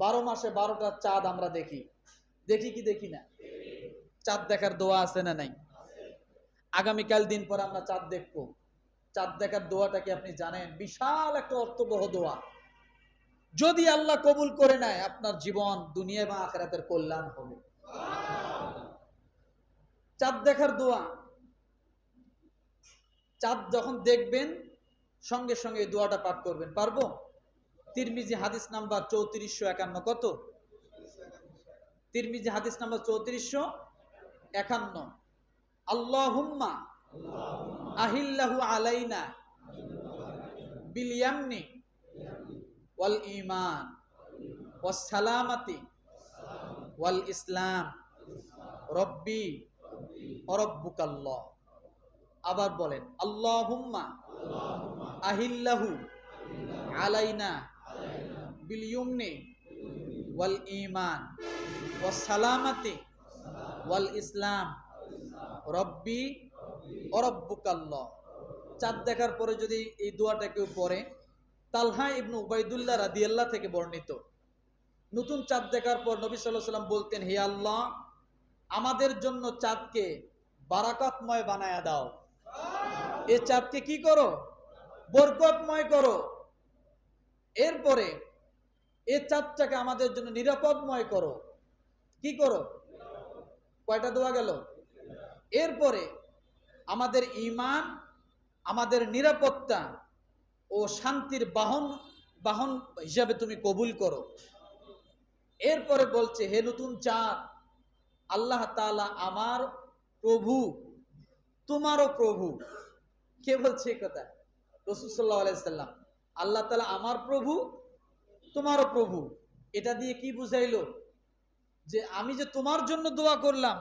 12 মাসে 12টা চাঁদ আমরা দেখি, দেখি কি দেখি না? চাঁদ দেখার দোয়া আছে না নাই? আগামীকাল দিন পর আমরা চাঁদ দেখবো। চাঁদ দেখার দোয়াটা কি আপনি জানেন? বিশাল একটা অর্থবহ দোয়া। যদি আল্লাহ কবুল করে নেয়, আপনার জীবন দুনিয়া এবং আখিরাতের কল্যাণ হবে। চাঁদ দেখার দোয়া, চাঁদ যখন দেখবেন সঙ্গে সঙ্গে এই দোয়াটা পাঠ করবেন। পারবো? তিরমিজি হাদিস নাম্বার 3451। কত? তিরমিজি হাদিস নাম্বার 3451। আল্লাহুম্মা আহিল্লাহু আলাইনা বিল ইয়ামনি ওয়াল ঈমান ওয়াস সালামাতি ওয়াল ইসলাম রব্বি ওয়া রব্বুকাল্লাহ। আবার বলেন, আল্লাহুম্মা আহিল্লাহু আলাইনা বিল ইয়ামনি ওয়াল ঈমান ওয়াস সালামাতি ওয়াল ইসলাম রব্বি ওয়া রব্বুকাল্লাহ। চাঁদ দেখার পরে যদি এই দোয়াটা কেউ পড়ে, তালহা ইবনে উবাইদুল্লাহ রাদিয়াল্লাহু থেকে বর্ণিত, নতুন চাঁদ দেখার পর নবী সাল্লাল্লাহু আলাইহি ওয়াসাল্লাম বলতেন, হে আল্লাহ, আমাদের জন্য চাঁদকে বারাকাতময় বানায়া দাও। এই চাঁদকে কি করো? বরকতময় করো। এরপরে এই চাঁদটাকে আমাদের জন্য নিরাপদময় করো। কি করো? কয়টা দোয়া গেল? এরপরে আমাদের ঈমান, আমাদের নিরাপত্তা ও শান্তির বাহন হিসাবে তুমি কবুল করো। এরপরে বলছে, হে নতুন চাঁদ, আল্লাহ তাআলা আমার প্রভু, তোমারও প্রভু। কে বলছে এই কথা? রাসূল সাল্লাল্লাহু আলাইহি সাল্লাম। আল্লাহ তাআলা আমার প্রভু, তোমারও প্রভু। এটা দিয়ে কি বুঝাইলো? যে আমি যে তোমার জন্য দোয়া করলাম,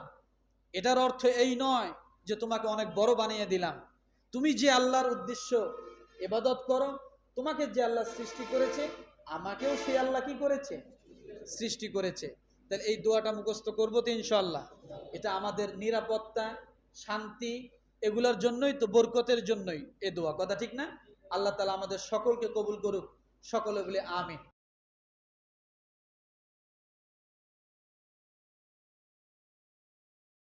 এটার অর্থ এই নয় যে তোমাকে অনেক বড় বানিয়ে দিলাম। তুমি যে আল্লাহর উদ্দেশ্য ইবাদত করো, তোমাকে যে আল্লাহ সৃষ্টি করেছে, আমাকেও সেই আল্লাহ কি করেছে? সৃষ্টি করেছে। তাহলে এই দোয়াটা মুখস্থ করবো তো ইনশাআল্লাহ। এটা আমাদের নিরাপত্তা, শান্তি, এগুলোর জন্যই তো, বরকতের জন্যই এই দোয়া। কথা ঠিক না? আল্লাহ তাআলা আমাদের সকলকে কবুল করুক। সকলে বলে আমিন।